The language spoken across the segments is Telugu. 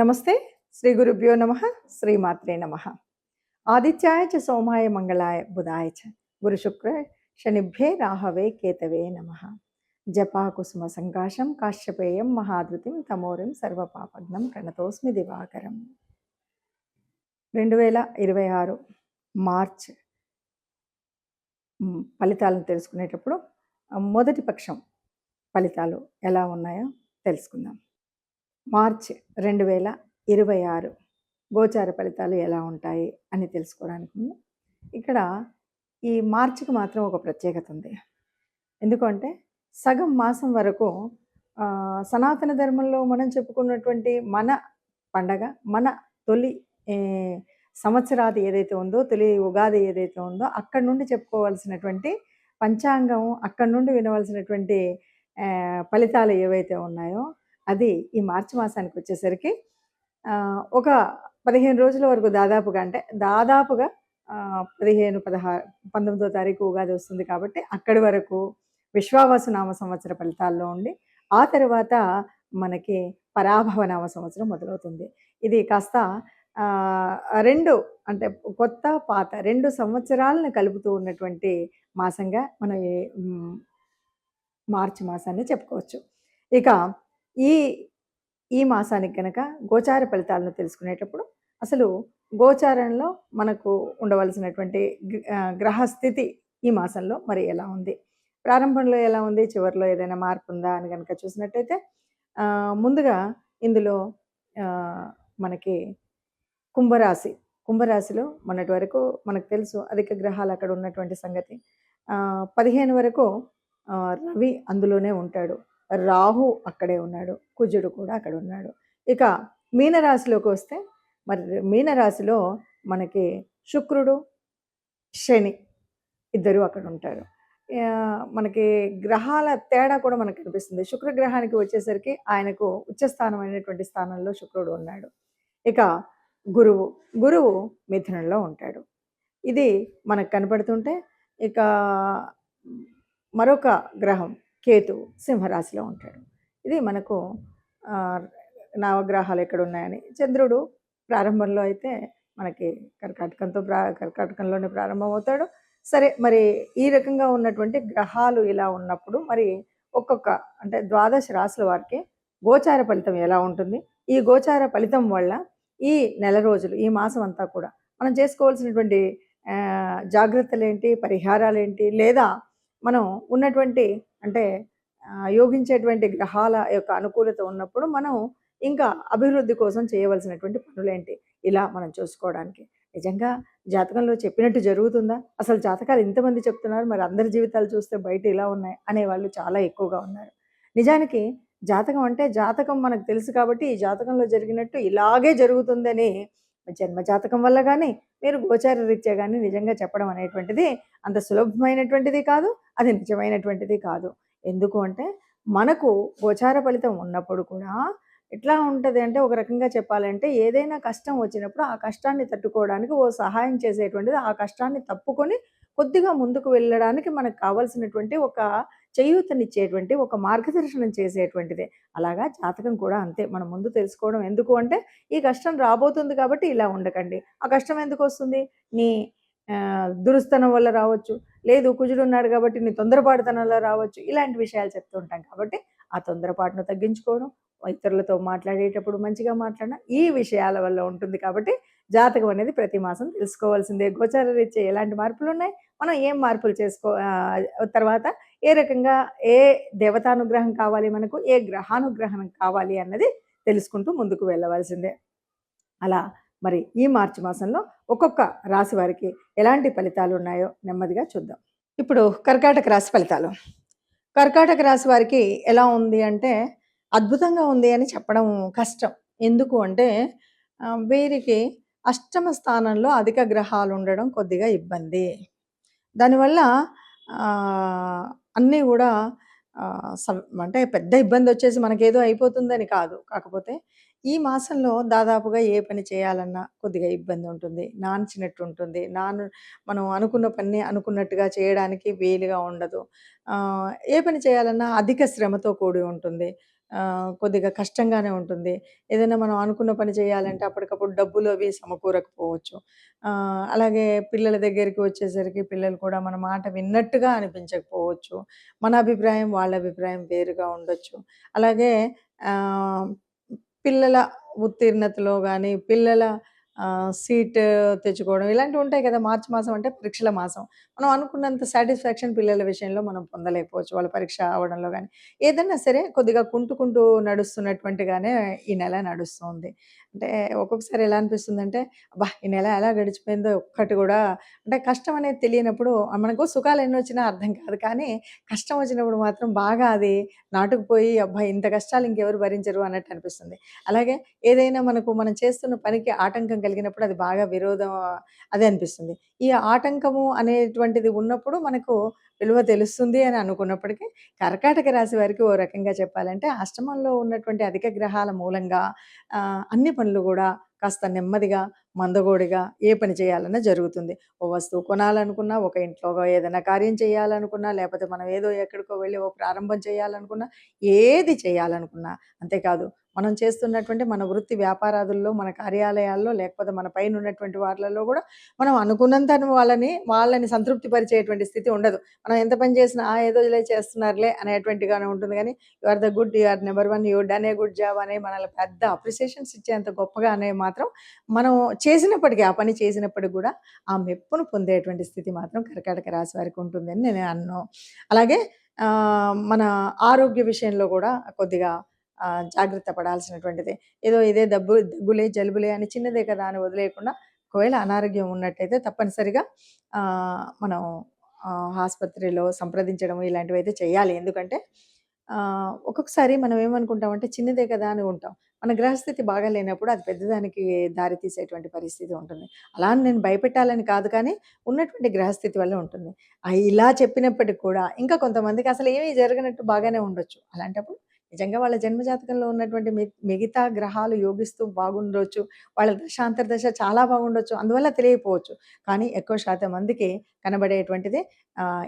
నమస్తే. శ్రీ గురుభ్యో నమః. శ్రీమాత్రే నమః. ఆదిత్యాయ చ సోమాయ మంగళాయ బుధాయ చ గురుశుక్ర శనిభ్యే రాహవే కేతవే నమః. జపాకుసుమ సంకాశం కాశ్యపేయం మహాద్రుతిం తమోరిం సర్వపాపఘ్నం ప్రణతోస్మి దివాకరం. 2026 మార్చ్ ఫలితాలను తెలుసుకునేటప్పుడు మొదటి పక్షం ఫలితాలు ఎలా ఉన్నాయో తెలుసుకుందాం. మార్చ్ 2026 గోచార ఫలితాలు ఎలా ఉంటాయి అని తెలుసుకోవడానికి ముందు ఇక్కడ ఈ మార్చికి మాత్రం ఒక ప్రత్యేకత ఉంది. ఎందుకంటే సగం మాసం వరకు సనాతన ధర్మంలో మనం చెప్పుకున్నటువంటి మన పండగ, మన తొలి సంవత్సరాది ఏదైతే ఉందో, తొలి ఉగాది ఏదైతే ఉందో అక్కడి నుండి చెప్పుకోవాల్సినటువంటి పంచాంగం, అక్కడి నుండి వినవలసినటువంటి ఫలితాలు ఏవైతే ఉన్నాయో అది ఈ మార్చి మాసానికి వచ్చేసరికి ఒక 15 రోజుల వరకు దాదాపుగా 15, 16, 19వ తారీఖు ఉగాది వస్తుంది కాబట్టి అక్కడి వరకు విశ్వావసు నామ సంవత్సర ఫలితాల్లో ఉండి ఆ తర్వాత మనకి పరాభవ నామ సంవత్సరం మొదలవుతుంది. ఇది కాస్త 2 అంటే కొత్త పాత 2 సంవత్సరాలను కలుపుతూ ఉన్నటువంటి మాసంగా మనం మార్చి మాసాన్ని చెప్పుకోవచ్చు. ఇక ఈ మాసానికి కనుక గోచార ఫలితాలను తెలుసుకునేటప్పుడు అసలు గోచారంలో మనకు ఉండవలసినటువంటి గ్రహస్థితి ఈ మాసంలో మరి ఎలా ఉంది, ప్రారంభంలో ఎలా ఉంది, చివరిలో ఏదైనా మార్పు ఉందా అని కనుక చూసినట్టయితే ముందుగా ఇందులో మనకి కుంభరాశిలో మొన్నటి వరకు మనకు తెలుసు అధిక గ్రహాలు అక్కడ ఉన్నటువంటి సంగతి. 15 వరకు రవి అందులోనే ఉంటాడు, రాహు అక్కడే ఉన్నాడు, కుజుడు కూడా అక్కడ ఉన్నాడు. ఇక మీనరాశిలోకి వస్తే మరి మీనరాశిలో మనకి శుక్రుడు, శని ఇద్దరు అక్కడ ఉంటారు. మనకి గ్రహాల తేడా కూడా మనకు కనిపిస్తుంది. శుక్రగ్రహానికి వచ్చేసరికి ఆయనకు ఉచ్చస్థానమైనటువంటి స్థానంలో శుక్రుడు ఉన్నాడు. ఇక గురువు మిథునంలో ఉంటాడు. ఇది మనకు కనపడుతుంటే ఇక మరొక గ్రహం కేతు సింహరాశిలో ఉంటాడు. ఇది మనకు నవగ్రహాలు ఎక్కడ ఉన్నాయని. చంద్రుడు ప్రారంభంలో అయితే మనకి కర్కాటకంలోనే ప్రారంభమవుతాడు. సరే, మరి ఈ రకంగా ఉన్నటువంటి గ్రహాలు ఇలా ఉన్నప్పుడు మరి ఒక్కొక్క అంటే 12 రాశుల వారికి గోచార ఫలితం ఎలా ఉంటుంది, ఈ గోచార ఫలితం వల్ల ఈ నెల రోజులు, ఈ మాసం అంతా కూడా మనం చేసుకోవాల్సినటువంటి జాగ్రత్తలు ఏంటి, పరిహారాలు ఏంటి, లేదా మనం ఉన్నటువంటి అంటే యోగించేటువంటి గ్రహాల యొక్క అనుకూలత ఉన్నప్పుడు మనం ఇంకా అభివృద్ధి కోసం చేయవలసినటువంటి పనులేంటి, ఇలా మనం చూసుకోవడానికి. నిజంగా జాతకంలో చెప్పినట్టు జరుగుతుందా? అసలు జాతకాలు ఇంతమంది చెప్తున్నారు, మరి అందరి జీవితాలు చూస్తే బయట ఇలా ఉన్నాయి అనేవాళ్ళు చాలా ఎక్కువగా ఉన్నారు. నిజానికి జాతకం అంటే జాతకం మనకు తెలుసు కాబట్టి ఈ జాతకంలో జరిగినట్టు ఇలాగే జరుగుతుందని జన్మ జాతకం వల్ల కానీ మీరు గోచార రీత్యా కానీ నిజంగా చెప్పడం అనేటువంటిది అంత సులభమైనటువంటిది కాదు, అది నిజమైనటువంటిది కాదు. ఎందుకు అంటే మనకు గోచార ఫలితం ఉన్నప్పుడు కూడా ఎట్లా ఉంటుంది అంటే ఒక రకంగా చెప్పాలంటే ఏదైనా కష్టం వచ్చినప్పుడు ఆ కష్టాన్ని తట్టుకోవడానికి ఓ సహాయం చేసేటువంటిది, ఆ కష్టాన్ని తప్పుకొని కొద్దిగా ముందుకు వెళ్ళడానికి మనకు కావాల్సినటువంటి ఒక చేయూతనిచ్చేటువంటి ఒక మార్గదర్శనం చేసేటువంటిదే. అలాగా జాతకం కూడా అంతే. మనం ముందు తెలుసుకోవడం ఎందుకు అంటే ఈ కష్టం రాబోతుంది కాబట్టి ఇలా ఉండకండి. ఆ కష్టం ఎందుకు వస్తుంది? నీ దురుస్తనం వల్ల రావచ్చు, లేదు కుజుడు ఉన్నాడు కాబట్టి నీ తొందరపాటుతనంలో రావచ్చు. ఇలాంటి విషయాలు చెప్తూ ఉంటాం కాబట్టి ఆ తొందరపాటును తగ్గించుకోవడం, ఇతరులతో మాట్లాడేటప్పుడు మంచిగా మాట్లాడడం, ఈ విషయాల వల్ల ఉంటుంది. కాబట్టి జాతకం అనేది ప్రతి మాసం తెలుసుకోవాల్సిందే. గోచార రీత్యా ఎలాంటి మార్పులు ఉన్నాయి, మనం ఏం మార్పులు తర్వాత ఏ రకంగా ఏ దేవతానుగ్రహం కావాలి మనకు, ఏ గ్రహానుగ్రహం కావాలి అన్నది తెలుసుకుంటూ ముందుకు వెళ్ళవలసిందే. అలా మరి ఈ మార్చి మాసంలో ఒక్కొక్క రాశి వారికి ఎలాంటి ఫలితాలు ఉన్నాయో నెమ్మదిగా చూద్దాం. ఇప్పుడు కర్కాటక రాశి ఫలితాలు. కర్కాటక రాశి వారికి ఎలా ఉంది అంటే అద్భుతంగా ఉంది అని చెప్పడం కష్టం. ఎందుకు అంటే వీరికి అష్టమ స్థానంలో అధిక గ్రహాలు ఉండడం కొద్దిగా ఇబ్బంది. దానివల్ల అన్నీ కూడా అంటే పెద్ద ఇబ్బంది వచ్చేసి మనకేదో అయిపోతుందని కాదు. కాకపోతే ఈ మాసంలో దాదాపుగా ఏ పని చేయాలన్నా కొద్దిగా ఇబ్బంది ఉంటుంది, నాన్చినట్టు ఉంటుంది. మనం అనుకున్న పని అనుకున్నట్టుగా చేయడానికి వీలుగా ఉండదు. ఏ పని చేయాలన్నా అధిక శ్రమతో కూడి ఉంటుంది. కొద్దిగా కష్టంగానే ఉంటుంది. ఏదైనా మనం అనుకున్న పని చేయాలంటే అప్పటికప్పుడు డబ్బులు అవి సమకూరకపోవచ్చు. అలాగే పిల్లల దగ్గరికి వచ్చేసరికి పిల్లలు కూడా మన మాట విన్నట్టుగా అనిపించకపోవచ్చు. మన అభిప్రాయం, వాళ్ళ అభిప్రాయం వేరుగా ఉండొచ్చు. అలాగే ఆహ్, పిల్లల ఉత్తీర్ణతలో గాని, పిల్లల సీట్ తెచ్చుకోవడం ఇలాంటివుంటాయి కదా! మార్చి మాసం అంటే పరీక్షల మాసం. మనం అనుకున్నంత సాటిస్ఫాక్షన్ పిల్లల విషయంలో మనం పొందలేకపోవచ్చు. వాళ్ళ పరీక్ష అవ్వడంలో గాని. ఏదన్నా సరే కొద్దిగా కుంటూ నడుస్తున్నటువంటిగానే ఈ నెల నడుస్తుంది. అంటే ఒక్కొక్కసారి ఎలా అనిపిస్తుందంటే, అబ్బా! ఈ నెల ఎలా గడిచిపోయిందో ఒక్కటి గూడా అంటే కష్టం అనేది తెలియనప్పుడు మనకు సుఖాలు ఎన్నొచ్చినా అర్థం కాదు. కానీ కష్టం వచ్చినప్పుడు మాత్రం బాగా అది నాటుకుపోయి, అబ్బా! ఇంత కష్టాలు ఇంకెవరు భరించరు అన్నట్టు అనిపిస్తుంది. అలాగే ఏదైనా మనం చేస్తున్న పనికి ఆటంకం కలిగినప్పుడు అది బాగా విరోధం అదే అనిపిస్తుంది. ఈ ఆటంకము అనేటువంటిది ఉన్నప్పుడు మనకు విలువ తెలుస్తుంది అని అనుకున్నప్పటికీ, కర్కాటక రాశి వారికి ఓ రకంగా చెప్పాలంటే అష్టమంలో ఉన్నటువంటి అధిక గ్రహాల మూలంగా అన్ని పనులు గూడా కాస్త నెమ్మదిగా, మందగోడిగా ఏ పని చేయాలన్నా జరుగుతుంది. ఓ వస్తువు కొనాలనుకున్నా, ఒక ఇంట్లో ఏదైనా కార్యం చేయాలనుకున్నా, లేపోతే మనం ఏదో ఎక్కడికో వెళ్లి ఓ ప్రారంభం చేయాలనుకున్నా, ఏది చేయాలనుకున్నా అంతేకాదు మనం చేస్తున్నటువంటి మన వృత్తి వ్యాపారాదుల్లో, మన కార్యాలయాల్లో లేకపోతే మన పైనున్నటువంటి వాటిలలో గూడా మనం అనుకున్నంత వాళ్ళని సంతృప్తి పరిచేటువంటి స్థితి ఉండదు. మనం ఎంత పని చేసినా ఏదోలే చేస్తున్నారులే అనేటువంటిగానే ఉంటుంది గానీ, you are the good, you are number one, you done a good job అని మనల్ని పెద్ద అప్రిసియేషన్స్ ఇచ్చేంత గొప్పగా అనేవి మాత్రం మనం చేసినప్పటికి, ఆ పని చేసినప్పటికి గూడా ఆ మెప్పును పొందేటువంటి స్థితి మాత్రం కర్కాటక రాశి వారికి ఉంటుందని నేను అనను. అలాగే మన ఆరోగ్య విషయంలో గూడా కొద్దిగా జాగ్రత్త పడాల్సినటువంటిదే. ఏదో ఇదే దగ్గులే, జలుబులే అని చిన్నదే కదా అని వదిలేయకుండా ఒకవేళ అనారోగ్యం ఉన్నట్టయితే తప్పనిసరిగా మనం ఆస్పత్రిలో సంప్రదించడం ఇలాంటివైతే చేయాలి. ఎందుకంటే ఒక్కొక్కసారి మనం ఏమనుకుంటామంటే చిన్నదే కదా అని ఉంటాం. మన గ్రహస్థితి బాగా లేనప్పుడు అది పెద్దదానికి దారి తీసేటువంటి పరిస్థితి ఉంటుంది. అలా అని నేను భయపెట్టాలని కాదు కానీ ఉన్నటువంటి గ్రహస్థితి వల్ల ఉంటుంది. ఇలా చెప్పినప్పటికి కూడా ఇంకా కొంతమందికి అసలు ఏమీ జరగనట్టు బాగానే ఉండొచ్చు. అలాంటప్పుడు నిజంగా వాళ్ళ జన్మ జాతకంలో ఉన్నటువంటి మిగతా గ్రహాలు యోగిస్తూ బాగుండొచ్చు. వాళ్ళ దశ, అంతర్దశ చాలా బాగుండొచ్చు. అందువల్ల తెలియకపోవచ్చు. కానీ ఎక్కువ శాతం మందికి కనబడేటువంటిది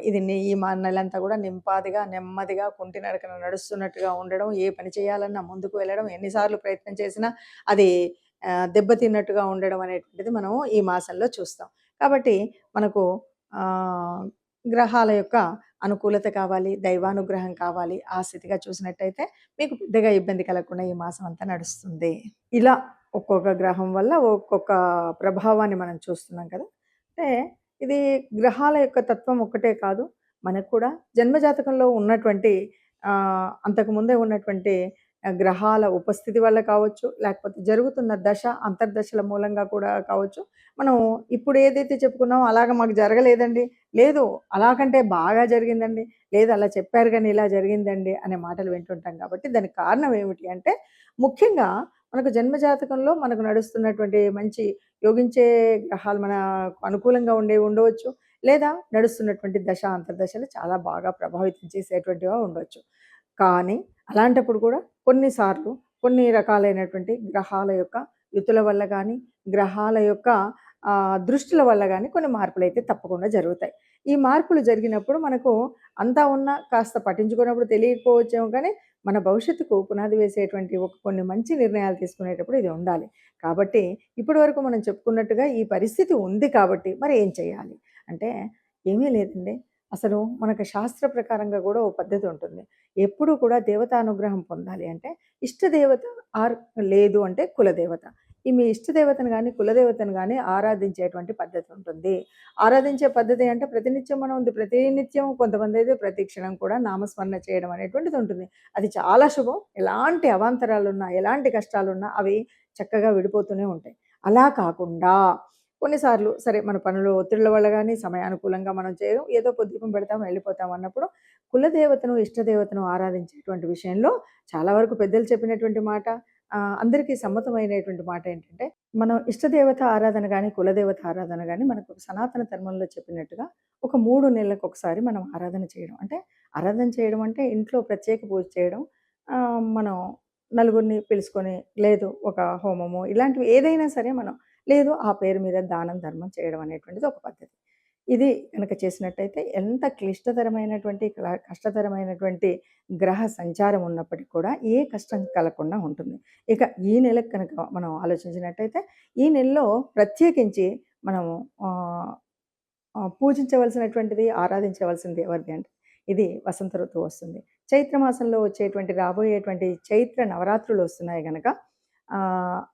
ఇది ఈ నెలంతా గూడా నింపాదిగా, నెమ్మదిగా కుంటి నడకన నడుస్తున్నట్టుగా ఉండడం, ఏ పని చేయాలన్నా ముందుకు వెళ్ళడం, ఎన్ని సార్లు ప్రయత్నం చేసినా అది దెబ్బతిన్నట్టుగా ఉండడం అనేటువంటిది మనం ఈ మాసంలో చూస్తాం. కాబట్టి మనకు ఆహ్, గ్రహాల యొక్క అనుకూలత కావాలి, దైవానుగ్రహం కావాలి. ఆ స్థితిగా చూసినట్టయితే మీకు పెద్దగా ఇబ్బంది కలగకుండా ఈ మాసం అంతా నడుస్తుంది. ఇలా ఒక్కొక్క గ్రహం వల్ల ఒక్కొక్క ప్రభావాన్ని మనం చూస్తున్నాం కదా! అంటే ఇది గ్రహాల యొక్క తత్వం ఒక్కటే కాదు. మనకు కూడా జన్మజాతకంలో ఉన్నటువంటి అంతకుముందే ఉన్నటువంటి గ్రహాల ఉపస్థితి వల్ల కావచ్చు, లేకపోతే జరుగుతున్న దశ, అంతర్దశల మూలంగా కూడా కావచ్చు. మనం ఇప్పుడు ఏదైతే చెప్పుకున్నామో అలాగ మాకు జరగలేదండి. లేదు అలాకంటే బాగా జరిగిందండి. లేదు అలా చెప్పారు గానీ ఇలా జరిగిందండి అనే మాటలు వింటుంటాం కాబట్టి దానికి కారణం ఏమిటి అంటే ముఖ్యంగా మనకు జన్మజాతకంలో మనకు నడుస్తున్నటువంటి మంచి యోగించే గ్రహాలు మనకు అనుకూలంగా ఉండేవి ఉండవచ్చు. లేదా నడుస్తున్నటువంటి దశ, అంతర్దశలు చాలా బాగా ప్రభావితం చేసేటువంటివిగా ఉండొచ్చు. కానీ అలాంటప్పుడు కూడా కొన్నిసార్లు కొన్ని రకాలైనటువంటి గ్రహాల యొక్క యుతుల వల్ల గానీ, గ్రహాల యొక్క దృష్టుల వల్ల గానీ కొన్ని మార్పులైతే తప్పకుండా జరుగుతాయి. ఈ మార్పులు జరిగినప్పుడు మనకు అంతా ఉన్నా కాస్త పట్టించుకోనప్పుడు తెలియకపోవచ్చేమో కానీ, మన భవిష్యత్తుకు పునాది వేసేటువంటి కొన్ని మంచి నిర్ణయాలు తీసుకునేటప్పుడు ఇది ఉండాలి. కాబట్టి ఇప్పటి వరకు మనం చెప్పుకున్నట్టుగా ఈ పరిస్థితి ఉంది కాబట్టి మరి ఏం చేయాలి? అంటే ఏమీ లేదండి. అసలు మనకు శాస్త్ర ప్రకారంగా గూడా ఓ పద్ధతి ఉంటుంది. ఎప్పుడూ కూడా దేవతానుగ్రహం పొందాలి అంటే ఇష్టదేవత ఆర్ లేదు అంటే కులదేవత. ఈ మీ ఇష్టదేవతను గాని, కులదేవతను గాని ఆరాధించేటువంటి పద్ధతి ఉంటుంది. ఆరాధించే పద్ధతి అంటే ప్రతినిత్యం ప్రతినిత్యం కొంతమందైతే ప్రతి క్షణం కూడా నామస్మరణ చేయడం అనేటువంటిది ఉంటుంది. అది చాలా శుభం. ఎలాంటి అవాంతరాలున్నా, ఎలాంటి కష్టాలున్నా అవి చక్కగా విడిపోతూనే ఉంటాయి. అలా కాకుండా కొన్నిసార్లు సరే మన పనులు ఒత్తిళ్ళ వల్ల గాని, సమయానుకూలంగా మనం చేయం. ఏదో దీపం పెడతాం, వెళ్ళిపోతాం అన్నప్పుడు కులదేవతను, ఇష్టదేవతను ఆరాధించేటువంటి విషయంలో చాలా వరకు పెద్దలు చెప్పినటువంటి మాట అందరికీ సమ్మతమైనటువంటి మాట ఏంటంటే, మనం ఇష్టదేవత ఆరాధన గాని, కులదేవత ఆరాధన గాని మనకు సనాతన ధర్మంలో చెప్పినట్టుగా ఒక 3 నెలలకొకసారి మనం ఆరాధన చేయడం. అంటే ఆరాధన చేయడం అంటే ఇంట్లో ప్రత్యేక పూజ చేయడం. మనం నలుగురిని పిలుసుకొని లేదు ఒక హోమము ఇలాంటివి ఏదైనా సరే మనం లేదు ఆ పేరు మీద దానం, ధర్మం చేయడం అనేటువంటిది ఒక పద్ధతి. ఇది గనక చేసినట్టయితే ఎంత క్లిష్టతరమైనటువంటి, కష్టతరమైనటువంటి గ్రహ సంచారం ఉన్నప్పటికి కూడా ఏ కష్టం కలగకుండా ఉంటుంది. ఇక ఈ నెలకు కనుక మనం ఆలోచించినట్టయితే, ఈ నెలలో ప్రత్యేకించి మనము ఆహ్, పూజించవలసినటువంటిది, ఆరాధించవలసింది ఎవరిది అంటే, ఇది వసంత ఋతువు వస్తుంది. చైత్ర మాసంలో వచ్చేటువంటి రాబోయేటువంటి చైత్ర నవరాత్రులు వస్తున్నాయి గనక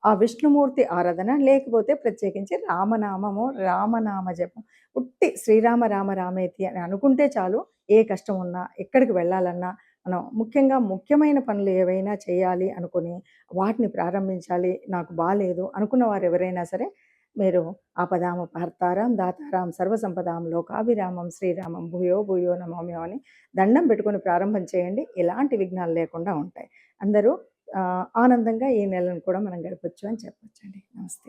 ఆ విష్ణుమూర్తి ఆరాధన, లేకపోతే ప్రత్యేకించి రామనామము, రామనామ జపం. ఉట్టి శ్రీరామ రామ రామేతి అని అనుకుంటే చాలు. ఏ కష్టం ఉన్నా, ఎక్కడికి వెళ్ళాలన్నా, మనం ముఖ్యంగా ముఖ్యమైన పనులు ఏవైనా చేయాలి అనుకుని, వాటిని ప్రారంభించాలి, నాకు బాలేదు అనుకున్న వారు ఎవరైనా సరే, మీరు ఆపదామపహర్తారం దాతారాం సర్వసంపదాం లోకాభిరామం శ్రీరామం భూయో భూయో నమామ్యహం అని దండం పెట్టుకొని ప్రారంభం చేయండి. ఎలాంటి విఘ్నాలు లేకుండా ఉంటాయి. అందరూ ఆనందంగా ఈ నెలను కూడా మనం గడపొచ్చు అని చెప్పొచ్చండి. నమస్తే.